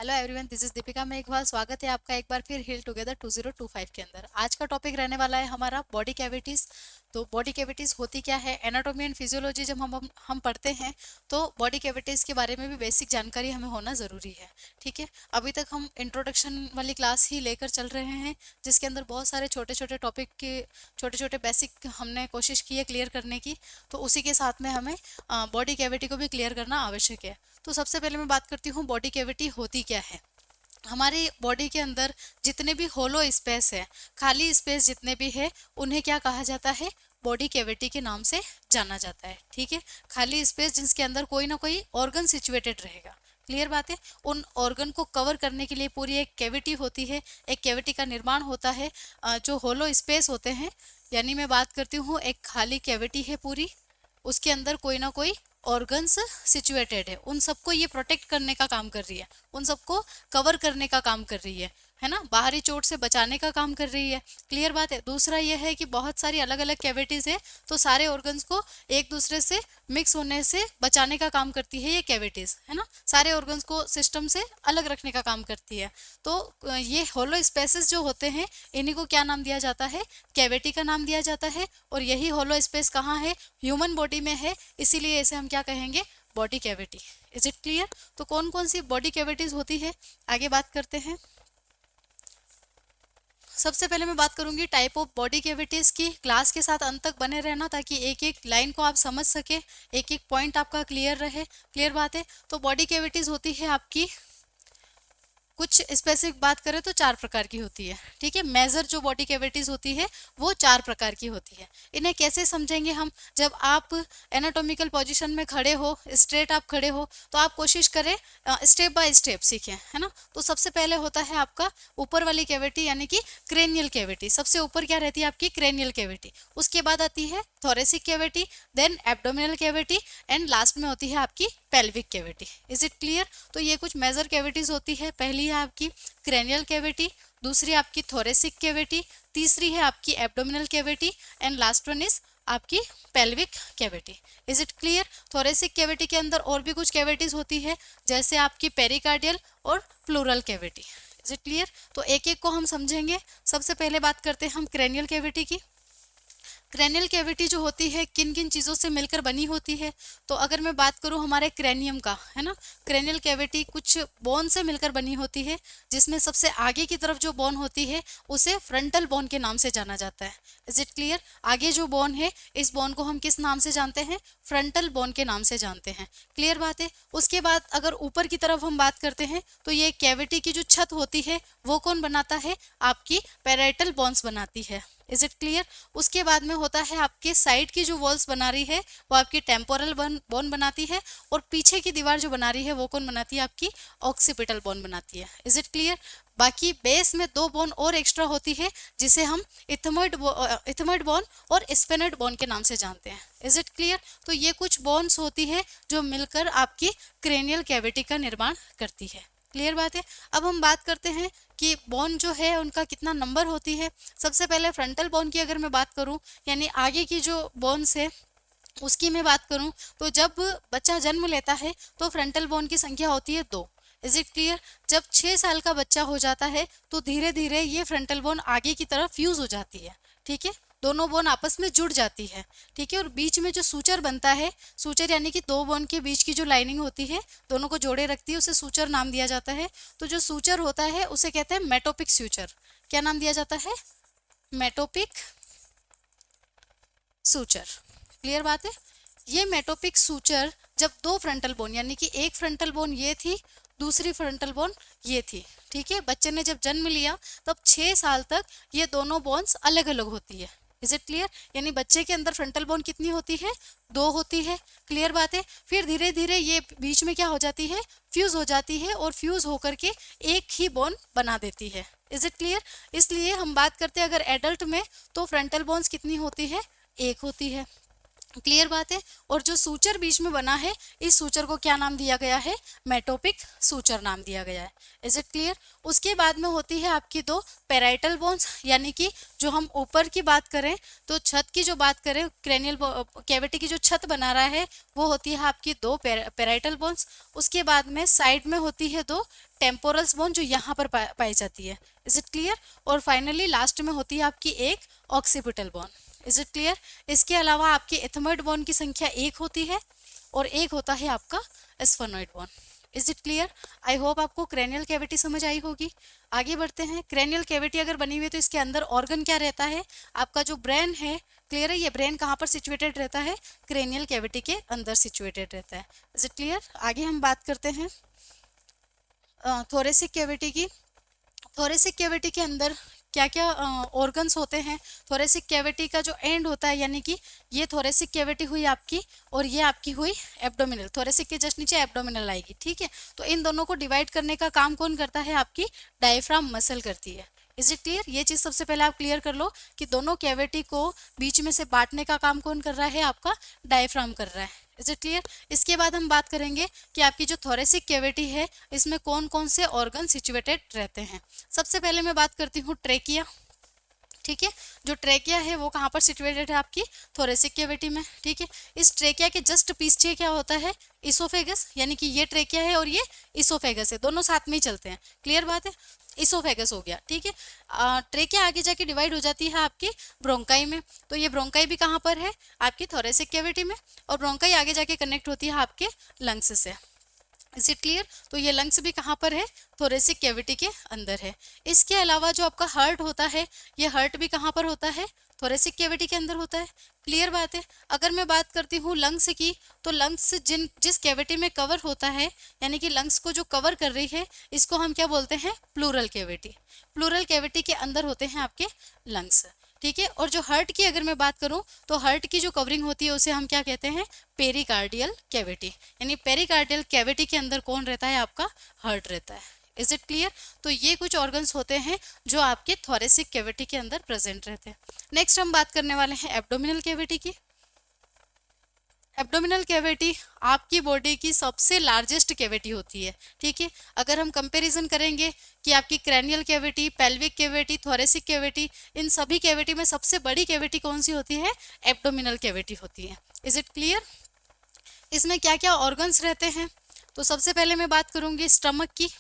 Hello everyone, this is Deepika Meghwal. स्वागत है आपका एक बार फिर हील टुगेदर 2025 के अंदर। आज का टॉपिक रहने वाला है हमारा बॉडी कैविटीज। तो बॉडी कैविटीज होती क्या है, एनाटॉमी एंड फिजियोलॉजी जब हम पढ़ते हैं तो बॉडी कैविटीज के बारे में भी बेसिक जानकारी हमें होना ज़रूरी है। ठीक है, अभी तक हम इंट्रोडक्शन वाली क्लास ही लेकर चल रहे हैं, जिसके अंदर बहुत सारे छोटे छोटे टॉपिक के छोटे छोटे बेसिक हमने कोशिश की है क्लियर करने की। तो उसी के साथ में हमें बॉडी कैविटी को भी क्लियर करना आवश्यक है। तो सबसे पहले मैं बात करती हूँ बॉडी कैविटी होती क्या है। हमारी बॉडी के अंदर जितने भी होलो स्पेस है, खाली स्पेस जितने भी है, उन्हें क्या कहा जाता है, बॉडी कैविटी के नाम से जाना जाता है। ठीक है, खाली स्पेस जिसके अंदर कोई ना कोई ऑर्गन सिचुएटेड रहेगा। क्लियर बात है, उन ऑर्गन को कवर करने के लिए पूरी एक कैविटी होती है, एक कैविटी का निर्माण होता है। जो होलो स्पेस होते हैं, यानी मैं बात करती हूँ एक खाली कैविटी है पूरी, उसके अंदर कोई ना कोई ऑर्गन्स सिचुएटेड है, उन सबको ये प्रोटेक्ट करने का काम कर रही है, उन सबको कवर करने का काम कर रही है ना, बाहरी चोट से बचाने का काम कर रही है। क्लियर बात है। दूसरा ये है कि बहुत सारी अलग अलग कैविटीज है, तो सारे ऑर्गन्स को एक दूसरे से मिक्स होने से बचाने का काम करती है ये कैविटीज, है ना, सारे ऑर्गन्स को सिस्टम से अलग रखने का काम करती है। तो ये होलो स्पेसेस जो होते हैं, इन्हीं को क्या नाम दिया जाता है, कैविटी का नाम दिया जाता है। और यही होलो स्पेस कहाँ है, ह्यूमन बॉडी में है, इसीलिए इसे हम क्या कहेंगे, body cavity. Is it clear. तो कौन कौन सी बॉडी कैविटीज होती है, आगे बात करते हैं। सबसे पहले मैं बात करूंगी टाइप ऑफ बॉडी कैविटीज की। क्लास के साथ अंत तक बने रहना, ताकि एक एक लाइन को आप समझ सके, एक एक पॉइंट आपका क्लियर रहे। क्लियर बात है। तो बॉडी कैविटीज होती है आपकी, कुछ स्पेसिफिक बात करें तो 4 प्रकार की होती है। ठीक है, मेजर जो बॉडी कैविटीज होती है वो 4 प्रकार की होती है। इन्हें कैसे समझेंगे हम, जब आप एनाटॉमिकल पोजीशन में खड़े हो, स्ट्रेट आप खड़े हो, तो आप कोशिश करें स्टेप बाय स्टेप सीखें, है ना। तो सबसे पहले होता है आपका ऊपर वाली कैविटी, यानी कि क्रेनियल कैविटी। सबसे ऊपर क्या रहती है आपकी, क्रेनियल कैविटी। उसके बाद आती है thoracic cavity, then abdominal cavity, and last में होती है आपकी pelvic cavity. Is it clear. तो ये कुछ मेजर कैविटीज होती है। पहली है आपकी क्रेनियल कैविटी, दूसरी आपकी थोरेसिक कैविटी, तीसरी है आपकी abdominal cavity, and last one is आपकी pelvic cavity. Is it clear. Thoracic cavity के अंदर और भी कुछ कैविटीज होती है, जैसे आपकी पेरिकार्डियल और pleural cavity. Is it clear. तो एक एक को हम समझेंगे। सबसे पहले बात करते हैं हम क्रेनियल कैविटी की। क्रेनियल कैविटी जो होती है किन किन चीज़ों से मिलकर बनी होती है, तो अगर मैं बात करूं हमारे क्रेनियम का, है ना, क्रेनियल कैविटी कुछ बोन से मिलकर बनी होती है, जिसमें सबसे आगे की तरफ जो बोन होती है उसे फ्रंटल बोन के नाम से जाना जाता है। Is it clear. आगे जो बोन है, इस बोन को हम किस नाम से जानते हैं, फ्रंटल बोन के नाम से जानते हैं। क्लियर बात है। उसके बाद अगर ऊपर की तरफ हम बात करते हैं, तो ये कैविटी की जो छत होती है वो कौन बनाता है, आपकी पैराइटल बोन्स बनाती है। Is it clear. उसके बाद में होता है आपके साइड की जो वॉल्स बना रही है वो आपकी टेम्पोरल बोन बनाती है, और पीछे की दीवार जो बना रही है वो कौन बनाती है, आपकी ऑक्सीपिटल बोन बनाती है। Is it clear. बाकी बेस में 2 बोन और एक्स्ट्रा होती है, जिसे हम इथमोइड बोन और स्फेनोइड बोन के नाम से जानते हैं। Is it clear. तो ये कुछ बोन्स होती है जो मिलकर आपकी क्रेनियल कैविटी का निर्माण करती है। क्लियर बात है। अब हम बात करते हैं कि बोन जो है उनका कितना नंबर होती है। सबसे पहले फ्रंटल बोन की अगर मैं बात करूं, यानी आगे की जो बोन्स है उसकी मैं बात करूं, तो जब बच्चा जन्म लेता है तो फ्रंटल बोन की संख्या होती है 2। Is it clear. जब 6 साल का बच्चा हो जाता है तो धीरे धीरे ये फ्रंटल बोन आगे की तरफ फ्यूज हो जाती है। ठीक है, दोनों बोन आपस में जुड़ जाती है। ठीक है, और बीच में जो सूचर बनता है, सूचर यानी कि 2 बोन के बीच की जो लाइनिंग होती है, दोनों को जोड़े रखती है, उसे सूचर नाम दिया जाता है। तो जो सूचर होता है उसे कहते हैं मेटोपिक सूचर। क्या नाम दिया जाता है, मेटोपिक सूचर। क्लियर बात है। ये मेटोपिक सूचर जब 2 फ्रंटल बोन, यानी कि एक फ्रंटल बोन ये थी, दूसरी फ्रंटल बोन ये थी, ठीक है, बच्चे ने जब जन्म लिया तब 6 साल तक ये दोनों बोन्स अलग अलग होती है। Is it clear. यानी बच्चे के अंदर फ्रंटल बोन कितनी होती है, 2 होती है। क्लियर बात है। फिर धीरे धीरे ये बीच में क्या हो जाती है, फ्यूज हो जाती है, और फ्यूज होकर के एक ही बोन बना देती है। Is it clear. इसलिए हम बात करते हैं अगर एडल्ट में, तो फ्रंटल बोन्स कितनी होती है, 1 होती है। क्लियर बात है। और जो सूचर बीच में बना है, इस सूचर को क्या नाम दिया गया है, मेटोपिक सूचर नाम दिया गया है। Is it clear. उसके बाद में होती है आपकी दो पेराइटल बोन्स, यानी कि जो हम ऊपर की बात करें तो छत की जो बात करें, क्रेनियल कैविटी की जो छत बना रहा है वो होती है आपकी दो पेराइटल बोन्स। उसके बाद में साइड में होती है दो टेम्पोरल्स बोन जो यहाँ पर पाई जाती है। Is it clear. और फाइनली लास्ट में होती है आपकी एक occipital bone. Is it clear. इसके अलावा आपके एथमोइड बोन की संख्या एक होती है और एक होता है आपका sphenoid bone. Is it clear. I hope आपको क्रेनियल कैविटी समझ आई होगी। आगे बढ़ते हैं। क्रेनियल कैविटी अगर बनी हुई है तो इसके अंदर ऑर्गन क्या रहता है, आपका जो ब्रेन है, क्लियर है, ये ब्रेन कहाँ पर सिचुएटेड रहता है, क्रेनियल कैविटी के अंदर सिचुएटेड रहता है। Is it clear. आगे हम बात करते हैं थोरेसिक कैविटी की। थोरेसिक कैविटी के अंदर क्या क्या ऑर्गन्स होते हैं। थोरेसिक कैविटी का जो एंड होता है, यानी कि ये थोरेसिक कैविटी हुई आपकी और ये आपकी हुई एब्डोमिनल। थोरेसिक के जस्ट नीचे एब्डोमिनल आएगी, ठीक है। तो इन दोनों को डिवाइड करने का काम कौन करता है, आपकी डायफ्राम मसल करती है। Is it clear. ये चीज़ सबसे पहले आप क्लियर कर लो कि दोनों कैविटी को बीच में से बांटने का काम कौन कर रहा है, आपका डायफ्राम कर रहा है। Is it clear. इसके बाद हम बात करेंगे कि आपकी जो थोरेसिक कैविटी है इसमें कौन कौन से ऑर्गन सिचुएटेड रहते हैं। सबसे पहले मैं बात करती हूँ ट्रेकिया, ठीक है। जो ट्रेकिया है वो कहाँ पर सिचुएटेड है, आपकी थोरेसिक कैविटी में, ठीक है। इस ट्रेकिया के जस्ट पीछे क्या होता है, इसोफेगस, यानी कि ये ट्रेकिया है और ये इसोफेगस है, दोनों साथ में ही चलते हैं। क्लियर बात है। इसोफेगस हो गया, ठीक है। ट्रेकिया आगे जाके डिवाइड हो जाती है आपकी ब्रोंकाई में, तो ये ब्रोंकाई भी कहाँ पर है, आपकी थोरेसिक कैविटी में, और ब्रोंकाई आगे जाके कनेक्ट होती है आपके लंग्स से। Is it clear. तो ये लंग्स भी कहाँ पर है, थोरेसिक कैविटी के अंदर है। इसके अलावा जो आपका हार्ट होता है, ये हार्ट भी कहाँ पर होता है, थोरेसिक कैविटी के अंदर होता है। क्लियर बात है। अगर मैं बात करती हूँ लंग्स की, तो लंग्स जिस कैविटी में कवर होता है, यानी कि लंग्स को जो कवर कर रही है, इसको हम क्या बोलते हैं, प्लूरल कैविटी। प्लूरल कैविटी के अंदर होते हैं आपके लंग्स, ठीक है। और जो हार्ट की अगर मैं बात करूं तो हार्ट की जो कवरिंग होती है उसे हम क्या कहते हैं, पेरिकार्डियल कैविटी। यानी पेरिकार्डियल कैविटी के अंदर कौन रहता है, आपका हार्ट रहता है। Is it clear. तो ये कुछ ऑर्गन्स होते हैं जो आपके थोरेसिक कैविटी के अंदर प्रेजेंट रहते हैं। नेक्स्ट हम बात करने वाले हैं एब्डोमिनल कैविटी की। एब्डोमिनल कैविटी आपकी बॉडी की सबसे लार्जेस्ट कैविटी होती है, ठीक है। अगर हम कंपैरिजन करेंगे कि आपकी cranial cavity, pelvic cavity, thoracic cavity, इन सभी कैविटी में सबसे बड़ी कैविटी कौन सी होती है, एब्डोमिनल कैविटी होती है। Is it clear. इसमें क्या क्या ऑर्गन्स रहते हैं, तो सबसे पहले मैं बात करूंगी स्टमक की।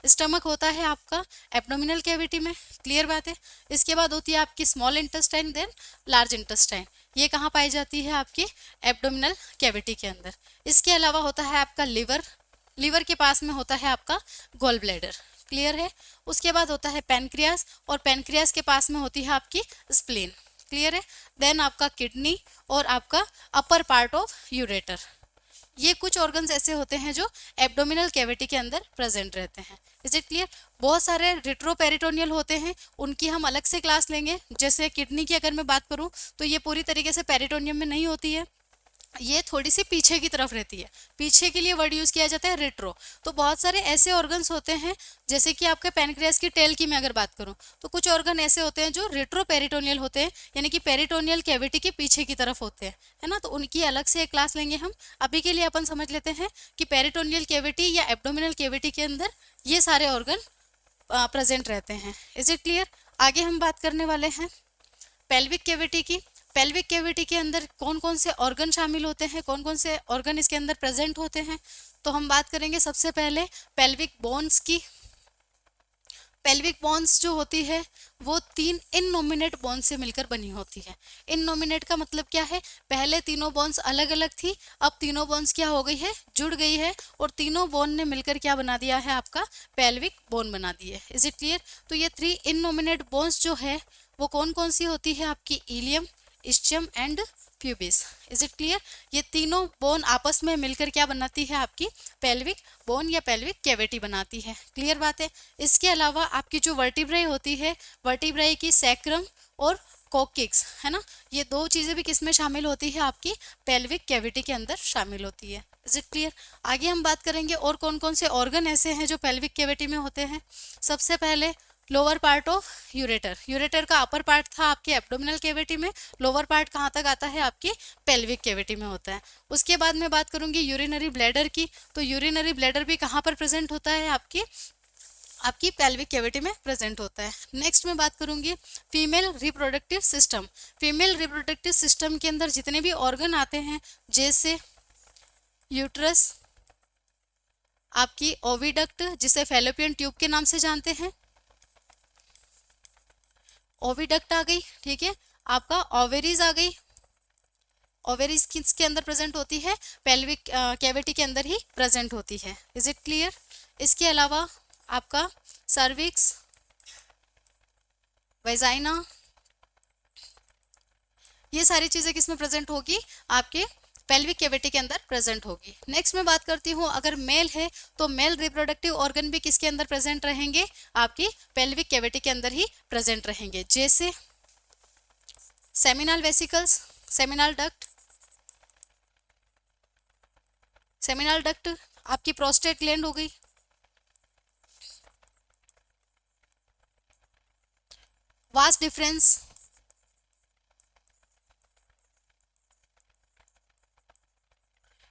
स्टमक होता है आपका एब्डोमिनल कैविटी में, क्लियर बात है। इसके बाद होती है आपकी small intestine, then large intestine, ये कहाँ पाई जाती है, आपकी एब्डोमिनल कैविटी के अंदर। इसके अलावा होता है आपका लिवर, लिवर के पास में होता है आपका गॉल ब्लैडर, क्लियर है। उसके बाद होता है पैनक्रियास, और पैनक्रियास के पास में होती है आपकी स्प्लीन, क्लियर है। देन आपका किडनी और आपका अपर पार्ट ऑफ यूरेटर। ये कुछ ऑर्गन्स ऐसे होते हैं जो एब्डोमिनल कैविटी के अंदर प्रेजेंट रहते हैं। Is it clear. बहुत सारे रिट्रोपेरिटोनियल होते हैं, उनकी हम अलग से क्लास लेंगे। जैसे किडनी की अगर मैं बात करूं तो ये पूरी तरीके से पेरिटोनियम में नहीं होती है, ये थोड़ी सी पीछे की तरफ रहती है। पीछे के लिए वर्ड यूज किया जाता है रेट्रो। तो बहुत सारे ऐसे ऑर्गन्स होते हैं, जैसे कि आपके पैनक्रियास की टेल की मैं अगर बात करूं तो कुछ ऑर्गन ऐसे होते हैं जो रेट्रो पेरिटोनियल होते हैं, यानी कि पेरिटोनियल कैविटी के पीछे की तरफ होते हैं, है ना। तो उनकी अलग से एक क्लास लेंगे हम। अभी के लिए अपन समझ लेते हैं कि पेरिटोनियल कैविटी या एब्डोमिनल कैविटी के अंदर ये सारे ऑर्गन प्रेजेंट रहते हैं। Is it clear. आगे हम बात करने वाले हैं पेल्विक कैविटी की। पेल्विक कैविटी के अंदर कौन कौन से ऑर्गन शामिल होते हैं, कौन कौन से ऑर्गन इसके अंदर प्रेजेंट होते हैं, तो हम बात करेंगे सबसे पहले पेल्विक बोन्स की। पेल्विक बोन्स जो होती है वो 3 इननोमिनेट बोन से मिलकर बनी होती है। इननोमिनेट का मतलब क्या है, पहले तीनों बोन्स अलग अलग थी, अब तीनों बोन्स क्या हो गई है, जुड़ गई है, और तीनों बोन ने मिलकर क्या बना दिया है, आपका पेल्विक बोन बना दी है। Is it clear. तो ये 3 इननोमिनेट बोन्स जो है वो कौन कौन सी होती है, आपकी ilium, ischium and pubis. Is it clear. ये तीनों बोन आपस में मिलकर क्या बनाती है, आपकी पेल्विक बोन या पेल्विक कैविटी बनाती है। क्लियर बात है। इसके अलावा आपकी जो वर्टिब्राई होती है, वर्टिब्राई की सैक्रम और कोकिक्स, है ना, ये दो चीज़ें भी किस में शामिल होती है, आपकी पेल्विक कैविटी के अंदर शामिल होती है। Is it clear. आगे हम बात करेंगे और कौन कौन से ऑर्गन ऐसे हैं जो पेल्विक कैविटी में होते हैं। सबसे पहले lower part of ureter, ureter का अपर पार्ट था आपके एब्डोमिनल कैविटी में, लोअर पार्ट कहाँ तक आता है आपकी पेल्विक कैविटी में होता है। उसके बाद मैं बात करूंगी यूरिनरी ब्लैडर की, तो यूरिनरी ब्लैडर भी कहाँ पर प्रेजेंट होता है आपकी पेल्विक कैविटी में प्रेजेंट होता है। नेक्स्ट मैं बात करूंगी female reproductive system. Female reproductive system के अंदर जितने भी ऑर्गन आते हैं, जैसे यूट्रस, आपकी ओविडक्ट जिसे फैलोपियन ट्यूब के नाम से जानते हैं, ओविडक्ट आ गई, ठीक है, आपका ओवेरीज आ गई, ओवेरीज किसके अंदर प्रेजेंट होती है, पेल्विक कैविटी के अंदर ही प्रेजेंट होती है। Is it clear? इसके अलावा आपका सर्विक्स, वेजाइना, ये सारी चीजें किसमें प्रेजेंट होगी, आपके पेल्विक कैविटी के अंदर प्रेजेंट होगी। नेक्स्ट मैं बात करती हूँ, अगर मेल है तो मेल रिप्रोडक्टिव ऑर्गन भी किसके अंदर प्रेजेंट रहेंगे, आपकी पेल्विक कैविटी के अंदर ही प्रेजेंट रहेंगे, जैसे seminal vesicles, seminal duct, seminal duct आपकी प्रोस्टेट ग्लैंड हो गई, वास डिफरेंस,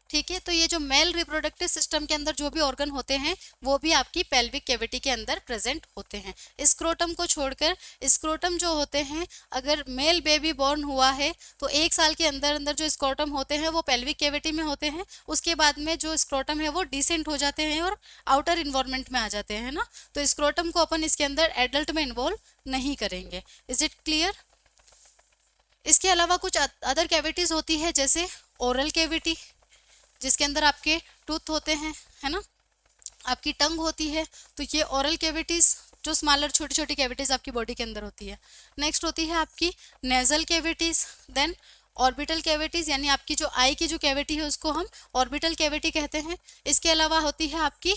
ठीक है। तो ये जो मेल रिप्रोडक्टिव सिस्टम के अंदर जो भी ऑर्गन होते हैं वो भी आपकी पेल्विक कैविटी के अंदर प्रेजेंट होते हैं। स्क्रोटम को छोड़कर, स्क्रोटम जो होते हैं, अगर मेल बेबी बॉर्न हुआ है तो 1 साल के अंदर अंदर जो स्क्रोटम होते हैं वो पेल्विक कैविटी में होते हैं, उसके बाद में जो स्क्रोटम है वो डिसेंट हो जाते हैं और आउटर इन्वायरमेंट में आ जाते हैं ना, तो स्क्रोटम को अपन इसके अंदर एडल्ट में इन्वॉल्व नहीं करेंगे। Is it clear? इसके अलावा कुछ अदर कैविटीज होती है, जैसे ओरल कैविटी जिसके अंदर आपके टूथ होते हैं, है ना, आपकी टंग होती है, तो ये ओरल कैविटीज जो स्मॉलर छोटी छोटी कैविटीज आपकी बॉडी के अंदर होती है। नेक्स्ट होती है आपकी nasal cavities, then orbital cavities, यानी आपकी जो आई की जो कैविटी है उसको हम ऑर्बिटल कैविटी कहते हैं। इसके अलावा होती है आपकी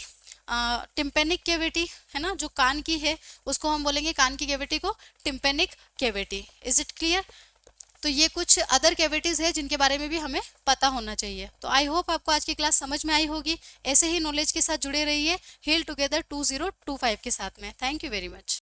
टिम्पेनिक कैविटी, है ना, जो कान की है उसको हम बोलेंगे, कान की कैविटी को tympanic cavity. Is it clear? तो ये कुछ अदर कैविटीज़ है जिनके बारे में भी हमें पता होना चाहिए। तो आई होप आपको आज की क्लास समझ में आई होगी। ऐसे ही नॉलेज के साथ जुड़े रहिए हिल टुगेदर 2025 के साथ में। Thank you very much.